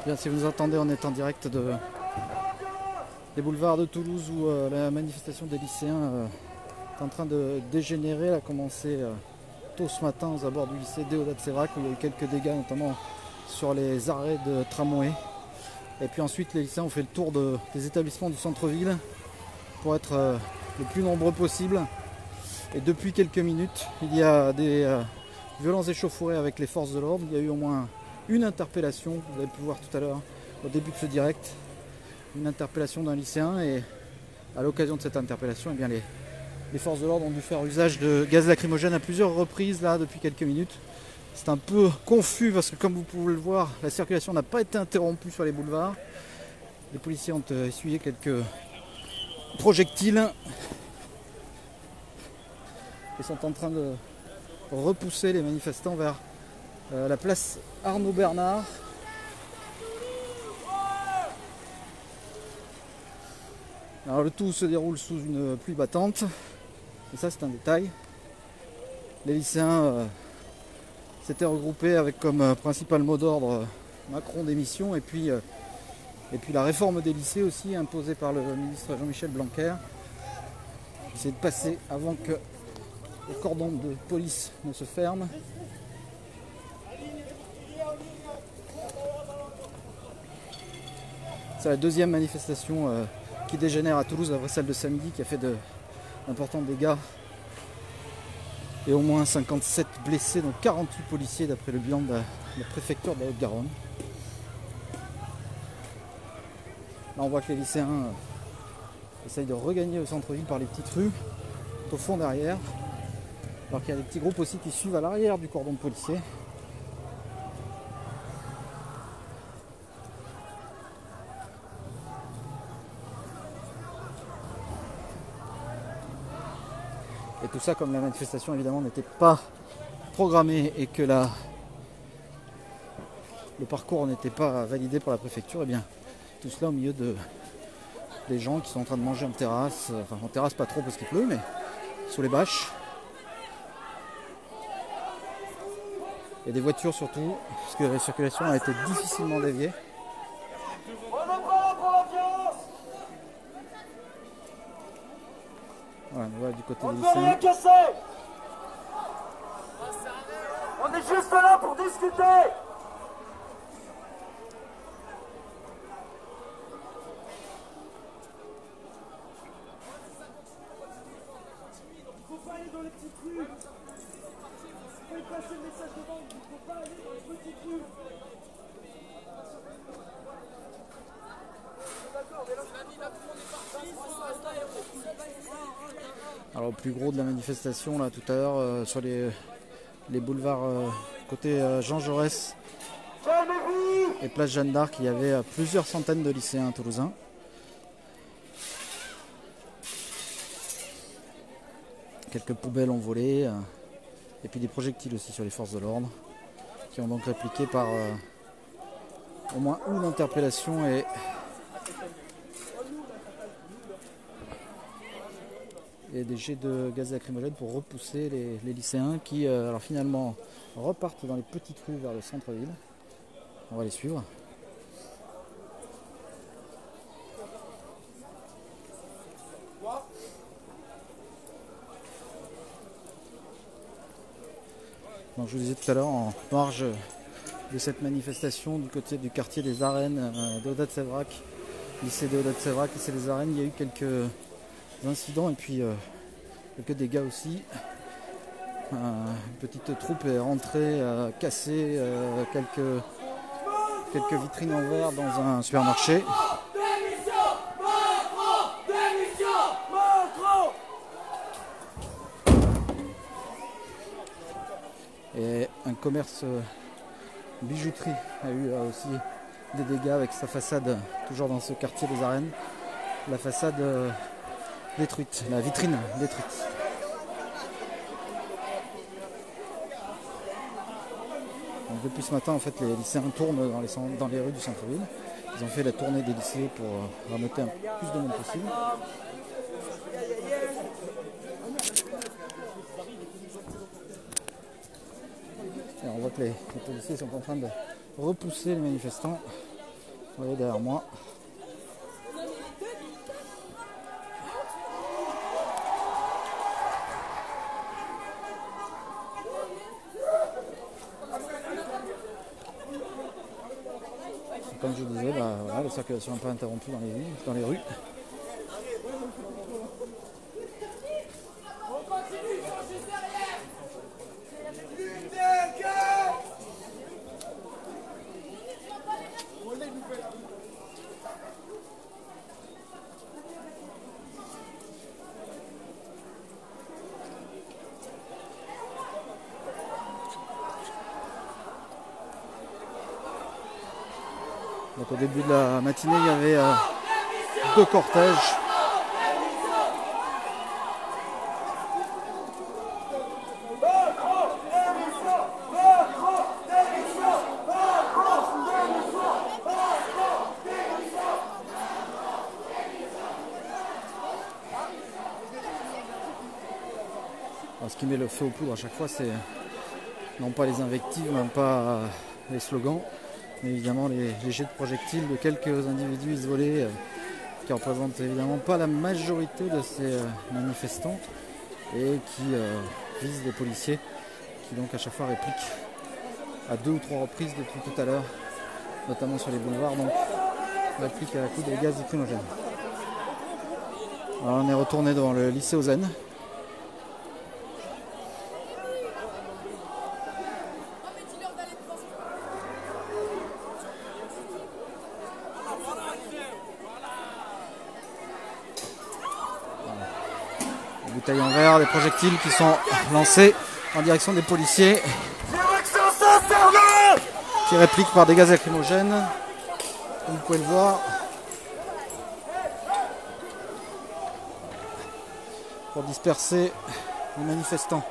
Bien, si vous nous entendez, on est en direct des boulevards de Toulouse où la manifestation des lycéens est en train de dégénérer. Elle a commencé tôt ce matin aux abords du lycée Déodat de Sévrac où il y a eu quelques dégâts, notamment sur les arrêts de tramway. Et puis ensuite, les lycéens ont fait le tour des établissements du centre-ville pour être le plus nombreux possible. Et depuis quelques minutes, il y a des violents échauffourées avec les forces de l'ordre. Il y a eu au moins une interpellation, vous avez pu voir tout à l'heure au début de ce direct, une interpellation d'un lycéen, et à l'occasion de cette interpellation, eh bien, les forces de l'ordre ont dû faire usage de gaz lacrymogène à plusieurs reprises là depuis quelques minutes. C'est un peu confus parce que, comme vous pouvez le voir, la circulation n'a pas été interrompue sur les boulevards. Les policiers ont essuyé quelques projectiles et sont en train de repousser les manifestants vers la place Arnaud Bernard. Alors le tout se déroule sous une pluie battante, et ça c'est un détail. Les lycéens s'étaient regroupés avec comme principal mot d'ordre Macron démission, et puis la réforme des lycées aussi imposée par le ministre Jean-Michel Blanquer. Essayer de passer avant que le cordon de police ne se ferme. C'est la deuxième manifestation qui dégénère à Toulouse après celle de samedi, qui a fait d'importants dégâts et au moins 57 blessés, dont 48 policiers d'après le bilan de la préfecture de la Haute-Garonne. Là on voit que les lycéens essayent de regagner au centre-ville par les petites rues, au fond derrière, alors qu'il y a des petits groupes aussi qui suivent à l'arrière du cordon policier. Et tout ça, comme la manifestation évidemment n'était pas programmée et que le parcours n'était pas validé par la préfecture, et bien tout cela au milieu des gens qui sont en train de manger en terrasse, enfin en terrasse pas trop parce qu'il pleut, mais sous les bâches. Et des voitures surtout, parce que la circulation a été difficilement déviée. Voilà, on voit du côté des lycéens. On est juste là pour discuter. Il faut pas aller dans les petites rues. Il faut passer le message devant. Il ne faut pas aller dans les petites rues. Alors au plus gros de la manifestation là tout à l'heure sur les boulevards côté Jean Jaurès et place Jeanne d'Arc, il y avait plusieurs centaines de lycéens toulousains. Quelques poubelles ont volé et puis des projectiles aussi sur les forces de l'ordre qui ont donc répliqué par au moins une interpellation et des jets de gaz lacrymogène pour repousser les lycéens qui alors finalement repartent dans les petites rues vers le centre-ville. On va les suivre. Donc, je vous disais tout à l'heure, en marge de cette manifestation du côté du quartier des Arènes, Déodat de Sévrac, lycée Déodat de Sévrac, lycée des Arènes, il y a eu quelques incidents et puis quelques dégâts aussi. Une petite troupe est rentrée, cassé quelques vitrines en verre dans un supermarché. Et un commerce bijouterie a eu aussi des dégâts avec sa façade, toujours dans ce quartier des Arènes, la façade détruite, la vitrine détruite. Donc depuis ce matin, en fait, les lycéens tournent dans les rues du centre-ville. Ils ont fait la tournée des lycées pour rameuter plus de monde possible. Et on voit que les policiers sont en train de repousser les manifestants Vous voyez derrière moi. Comme je vous disais, voilà, la circulation n'est pas interrompue dans les rues. Donc au début de la matinée, il y avait 2 cortèges. Alors, ce qui met le feu aux poudres à chaque fois, c'est non pas les invectives, même pas les slogans, mais évidemment les jets de projectiles de quelques individus isolés qui ne représentent évidemment pas la majorité de ces manifestants et qui visent les policiers qui donc à chaque fois répliquent à 2 ou 3 reprises depuis tout à l'heure, notamment sur les boulevards, donc répliquent à coups de gaz lacrymogène. Alors on est retourné devant le lycée Ozen. Des bouteilles en verre, des projectiles qui sont lancés en direction des policiers qui répliquent par des gaz lacrymogènes, comme vous pouvez le voir, pour disperser les manifestants.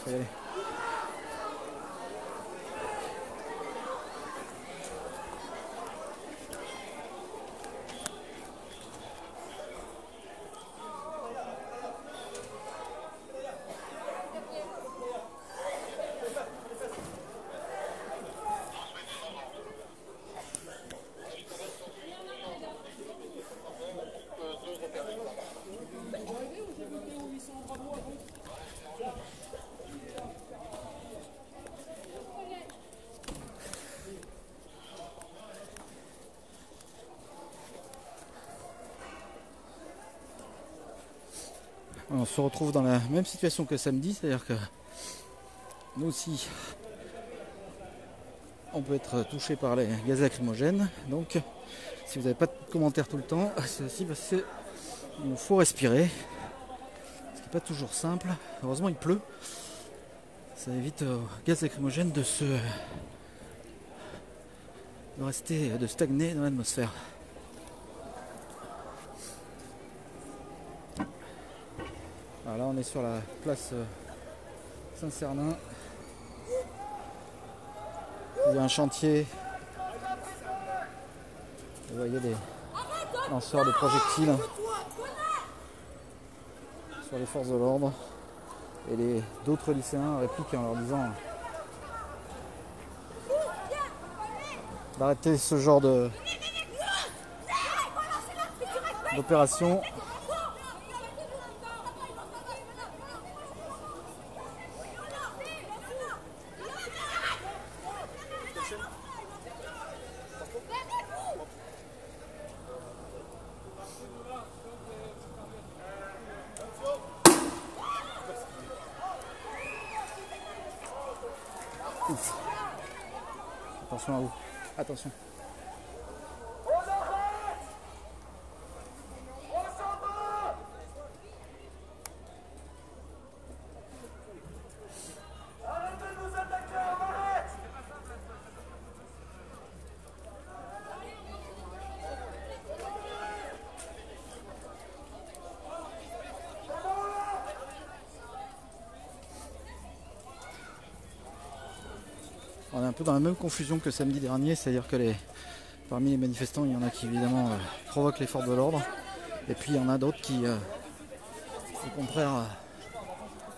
Allez. On se retrouve dans la même situation que samedi, c'est-à-dire que nous aussi on peut être touché par les gaz lacrymogènes. Donc si vous n'avez pas de commentaires tout le temps, c'est aussi parce qu'il faut respirer, ce qui n'est pas toujours simple. Heureusement il pleut, ça évite aux gaz lacrymogènes de stagner dans l'atmosphère. Alors là on est sur la place Saint-Cernin. Il y a un chantier. Vous voyez des lanceurs de projectiles sur les forces de l'ordre. Et d'autres lycéens répliquent en leur disant d'arrêter ce genre d'opération. Ouf. Attention à vous. Attention. On est un peu dans la même confusion que samedi dernier, c'est-à-dire que parmi les manifestants, il y en a qui évidemment provoquent les forces de l'ordre, et puis il y en a d'autres qui, au contraire,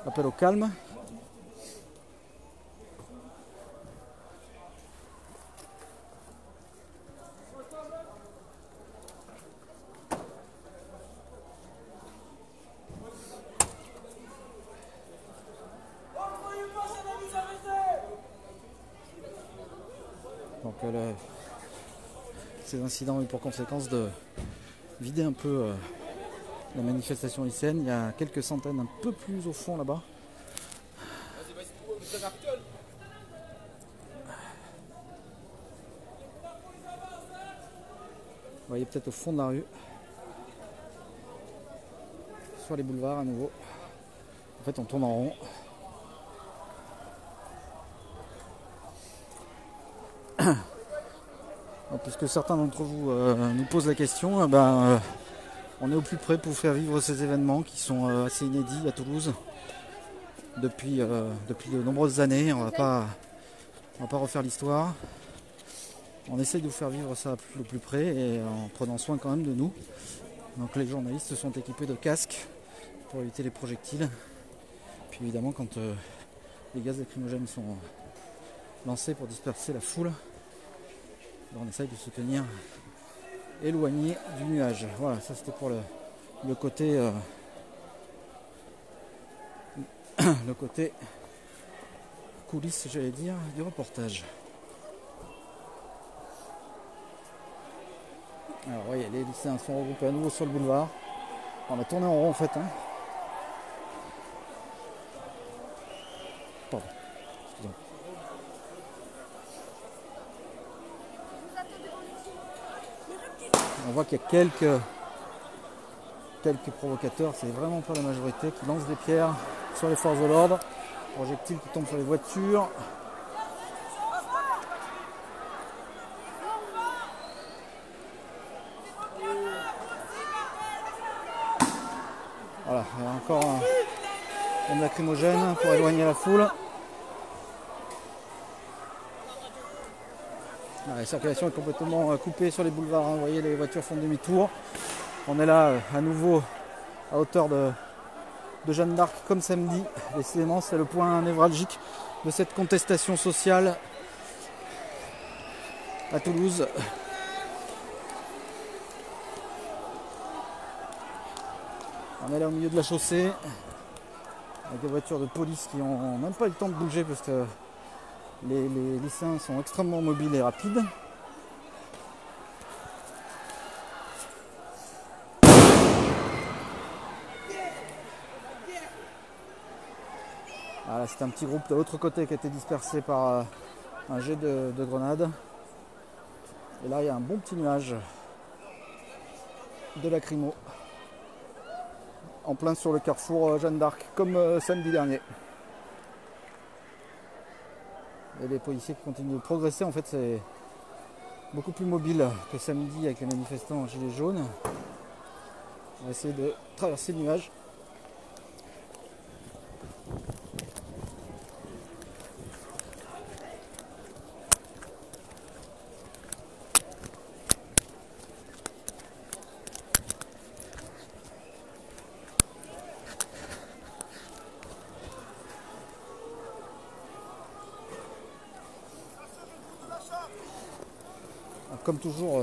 appellent au calme. Donc ces incidents ont eu pour conséquence de vider un peu la manifestation lycéenne. Il y a quelques centaines un peu plus au fond là-bas. Vous voyez peut-être au fond de la rue, sur les boulevards à nouveau. En fait on tourne en rond. Puisque certains d'entre vous nous posent la question, on est au plus près pour vous faire vivre ces événements qui sont assez inédits à Toulouse depuis de nombreuses années. On va pas refaire l'histoire. On essaye de vous faire vivre ça au plus près et en prenant soin quand même de nous. Donc les journalistes sont équipés de casques pour éviter les projectiles. Puis évidemment quand les gaz lacrymogènes sont lancés pour disperser la foule, on essaye de se tenir éloigné du nuage. Voilà, ça c'était pour le côté le côté coulisses, j'allais dire, du reportage. Alors oui, les lycéens sont regroupés à nouveau sur le boulevard. On a tourné en rond en fait. Pardon, excusez-moi. On voit qu'il y a quelques provocateurs, c'est vraiment pas la majorité, qui lancent des pierres sur les forces de l'ordre, projectiles qui tombent sur les voitures. Voilà, il y a encore un lacrymogène pour éloigner la foule. La circulation est complètement coupée sur les boulevards, vous voyez les voitures font demi-tour. On est là à nouveau à hauteur de Jeanne d'Arc comme samedi. Décidément c'est le point névralgique de cette contestation sociale à Toulouse. On est là au milieu de la chaussée avec des voitures de police qui n'ont même pas eu le temps de bouger parce que les lycéens sont extrêmement mobiles et rapides. Voilà, c'est un petit groupe de l'autre côté qui a été dispersé par un jet de grenade. Et là il y a un bon petit nuage de lacrymo en plein sur le carrefour Jeanne d'Arc comme samedi dernier. Et les policiers qui continuent de progresser, en fait c'est beaucoup plus mobile que samedi avec les manifestants en gilets jaunes. On va essayer de traverser le nuage. Comme toujours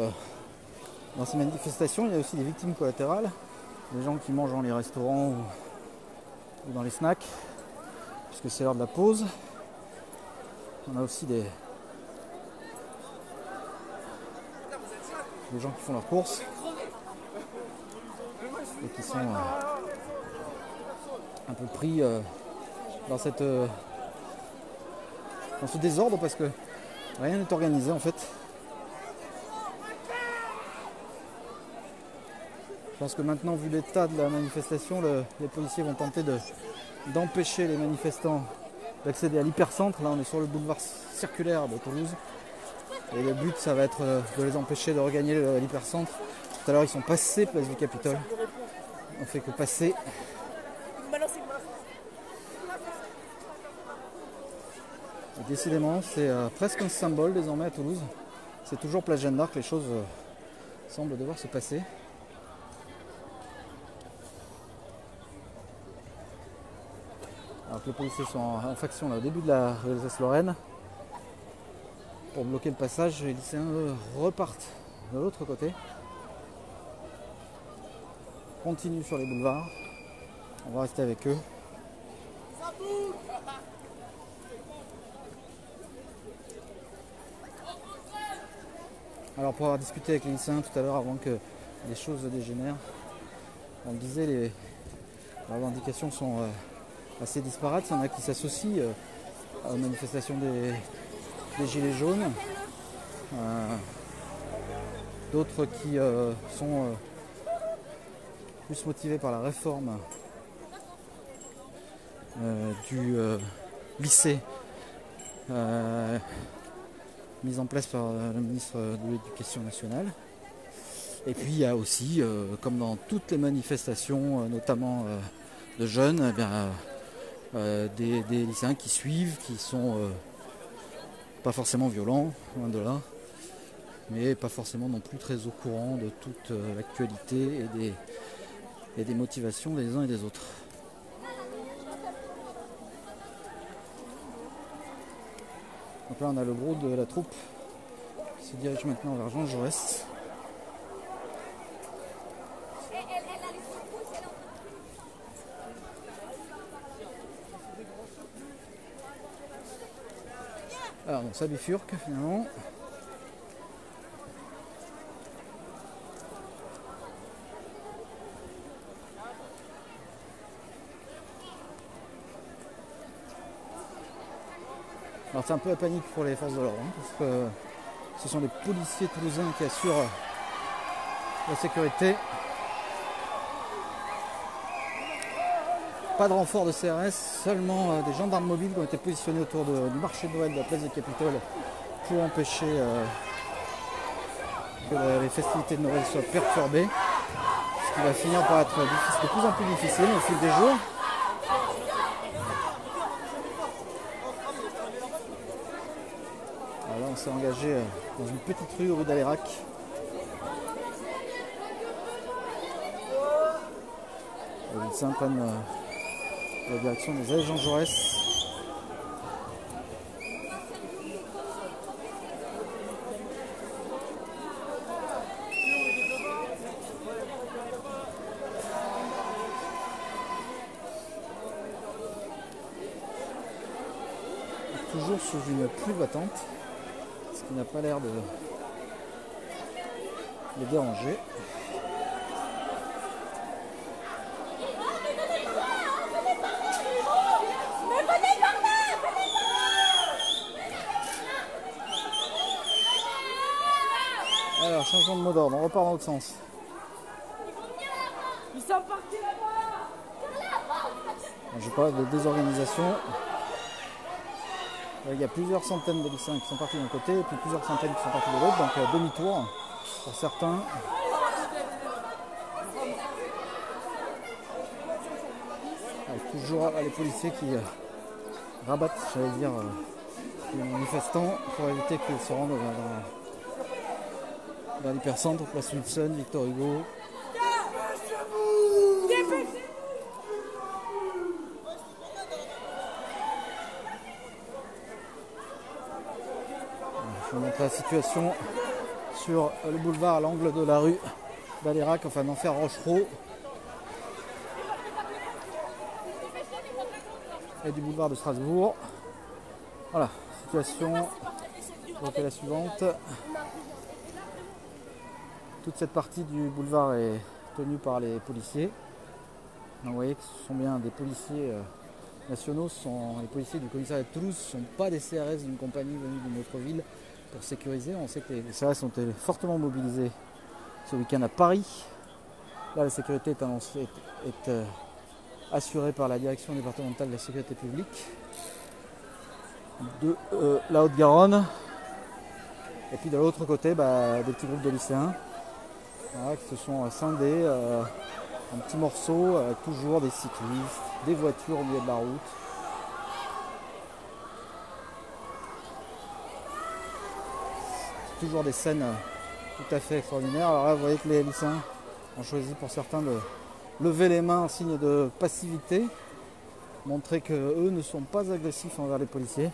dans ces manifestations, il y a aussi des victimes collatérales, des gens qui mangent dans les restaurants ou dans les snacks, puisque c'est l'heure de la pause. On a aussi des gens qui font leurs courses et qui sont un peu pris dans ce désordre parce que rien n'est organisé en fait. Je pense que maintenant, vu l'état de la manifestation, les policiers vont tenter d'empêcher les manifestants d'accéder à l'hypercentre. Là, on est sur le boulevard circulaire de Toulouse. Et le but, ça va être de les empêcher de regagner l'hypercentre. Tout à l'heure, ils sont passés place du Capitole. On fait que passer. Et décidément, c'est presque un symbole désormais à Toulouse. C'est toujours place Jeanne d'Arc, les choses semblent devoir se passer. Alors que les policiers sont en faction là, au début de la rue Alsace-Lorraine. Pour bloquer le passage, les lycéens repartent de l'autre côté. Continuent sur les boulevards. On va rester avec eux. Alors pour avoir discuté avec les lycéens tout à l'heure avant que les choses dégénèrent, on le disait, les revendications sont assez disparates. Il y en a qui s'associent aux manifestations des Gilets jaunes, d'autres qui sont plus motivés par la réforme du lycée mise en place par le ministre de l'Éducation nationale. Et puis il y a aussi, comme dans toutes les manifestations, notamment de jeunes, eh bien, des lycéens qui suivent, qui sont pas forcément violents, loin de là, mais pas forcément non plus très au courant de toute l'actualité et des motivations des uns et des autres. Donc là on a le gros de la troupe qui se dirige maintenant vers Jean Jaurès. Alors bon, ça bifurque finalement. Alors c'est un peu la panique pour les forces de l'ordre, parce que ce sont les policiers toulousains qui assurent la sécurité. Pas de renfort de CRS, seulement des gendarmes mobiles qui ont été positionnés autour du marché de Noël de la place des Capitoles pour empêcher que les festivités de Noël soient perturbées. Ce qui va finir par être de plus en plus difficile au fil des jours. Alors là on s'est engagé dans une petite rue d'Alérac. Les lycéens prennent la direction des allées Jean Jaurès. Toujours sous une pluie battante, ce qui n'a pas l'air de les déranger. Alors, changement de mot d'ordre, on repart dans l'autre sens. Ils sont partis là-bas. Je parle de désorganisation. Il y a plusieurs centaines de lycéens qui sont partis d'un côté et puis plusieurs centaines qui sont partis de l'autre, donc demi-tour pour certains. Avec toujours les policiers qui rabattent, j'allais dire, les manifestants pour éviter qu'ils se rendent dans l'hypercentre, place Wilson, Victor Hugo. Je vous montre la situation sur le boulevard à l'angle de la rue d'Alérac, enfin d'Enfer Rochereau, et du boulevard de Strasbourg. Voilà, situation donc est la suivante. Toute cette partie du boulevard est tenue par les policiers. Donc vous voyez que ce sont bien des policiers nationaux, les policiers du commissariat de Toulouse, ce ne sont pas des CRS d'une compagnie venue d'une autre ville pour sécuriser. On sait que les CRS ont été fortement mobilisés ce week-end à Paris. Là, la sécurité est assurée par la direction départementale de la sécurité publique de la Haute-Garonne. Et puis de l'autre côté, des petits groupes de lycéens, voilà, qui se sont scindés en petits morceaux, toujours des cyclistes, des voitures au milieu de la route. toujours des scènes tout à fait extraordinaires. Alors là, vous voyez que les lycéens ont choisi pour certains de lever les mains en signe de passivité, montrer qu'eux ne sont pas agressifs envers les policiers.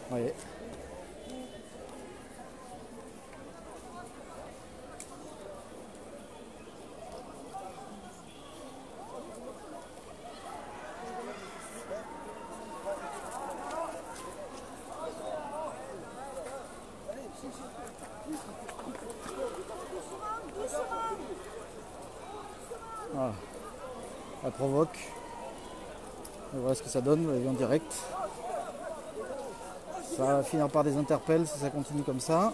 Vous voyez. Voilà. Elle provoque. Et voilà ce que ça donne, vous l'avez vu en direct. Ça va finir par des interpelles si ça continue comme ça.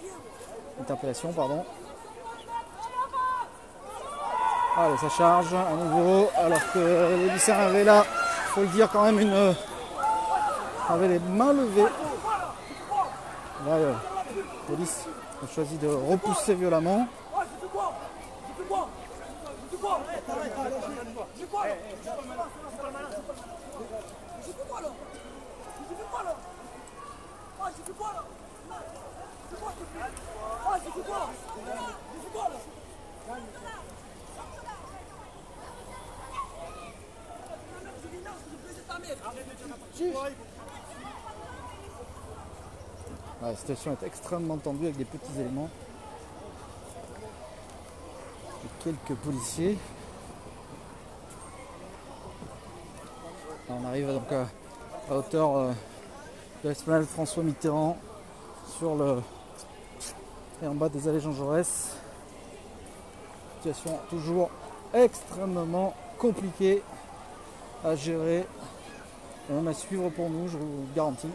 Interpellation, pardon. Allez, ça charge à nouveau, alors que les lycéens avaient là, il faut le dire quand même, avaient les mains levées. Là, la police a choisi de repousser violemment. La situation est extrêmement tendue avec des petits éléments et quelques policiers. Là, on arrive donc à hauteur de l'esplanade François Mitterrand et en bas des allées Jean Jaurès. Situation toujours extrêmement compliquée à gérer et même à suivre pour nous, je vous le garantis.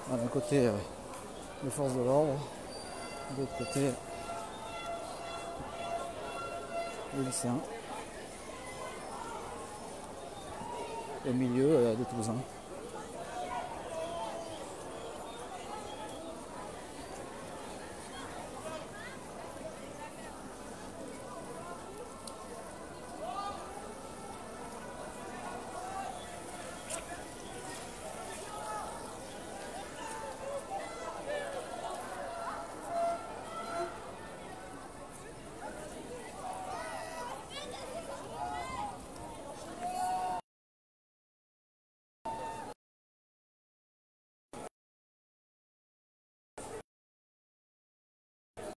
D'un côté les forces de l'ordre, de l'autre côté les lycéens, au milieu des Toulousains.